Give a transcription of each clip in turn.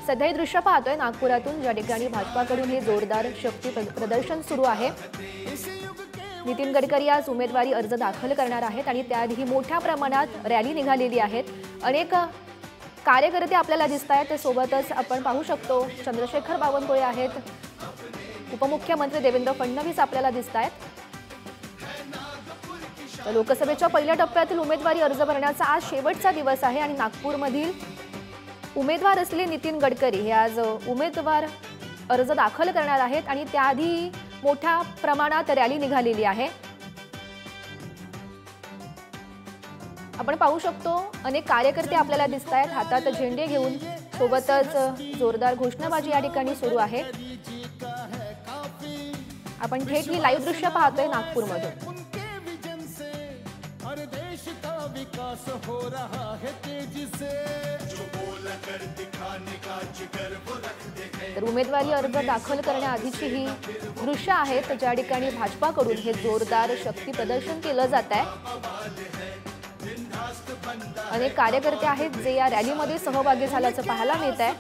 सध्या हे दृश्य पाहतोय नागपुरातून, ज्या ठिकाणी भाजपाकडून हे जोरदार शक्ती प्रदर्शन सुरू आहे। नितीन गडकरी आज उमेदवारी अर्ज दाखल करणार आहेत आणि त्याआधी मोठ्या प्रमाणात रॅली निघालेली आहेत। अनेक कार्यकर्ते आपल्याला दिसतायत। सोबतच आपण पाहू शकतो चंद्रशेखर बावनकुळे आहेत, उपमुख्यमंत्री देवेंद्र फडणवीस आपल्याला दिसतायत। लोकसभेच्या पहिल्या टप्प्यातील उमेदवारी अर्ज भरण्याचा आज शेवटचा दिवस आहे आणि नागपूरमधील उमेदवार असलेले नितीन गडकरी हे आज उमेदवार अर्ज दाखल करणार आहेत आणि त्याआधी मोठ्या प्रमाणात रॅली निघालेली आहे। आपण पाहू शकतो अनेक कार्यकर्ते आपल्याला दिसतायत हातात झेंडे घेऊन। सोबतच जोरदार घोषणाबाजी या ठिकाणी सुरू आहे। आपण थेट ही लाईव्ह दृश्य पाहतोय नागपूरमधून। तर उमेदवारी अर्ज दाखल करण्याआधीची ही दृश्य आहेत, ज्या ठिकाणी भाजपाकडून हे जोरदार शक्ती प्रदर्शन केलं जात आहे। अनेक कार्यकर्ते आहेत जे या रॅलीमध्ये सहभागी झाल्याचं पाहायला मिळत आहे।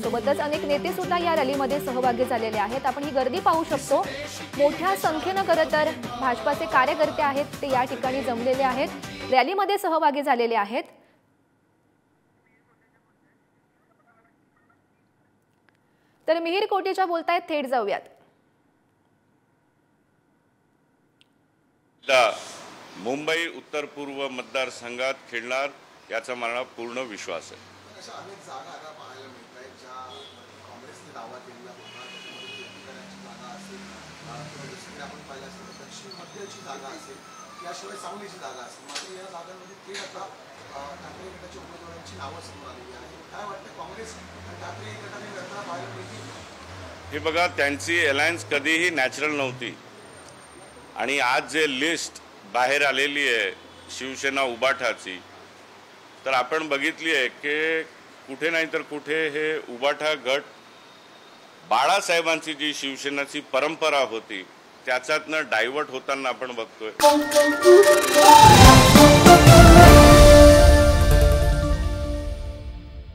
सोबतच अनेक नेते सुद्धा या रॅलीमध्ये सहभागी झालेले आहेत। आपण ही गर्दी पाहू शकतो। मोठ्या संख्येने खरं तर भाजपाचे कार्यकर्ते आहेत ते या ठिकाणी जमलेले आहेत, रॅलीमध्ये सहभागी झालेले आहेत। तर मिहिर कोटेच्या बोलतायत, थेट जाऊयात। मुंबई उत्तर पूर्व मतदारसंघात खेळणार याचा मला पूर्ण विश्वास आहे। हे बघा, त्यांची अलायन्स कधीही नॅचरल नव्हती आणि आज जे लिस्ट बाहेर आलेली आहे शिवसेना उबाठाची, तर आपण बघितली आहे की कुठे नाही तर कुठे हे उबाठा गट बाळासाहेबांची जी शिवसेनाची परंपरा होती त्याच्यातनं डायव्हर्ट होताना आपण बघतोय।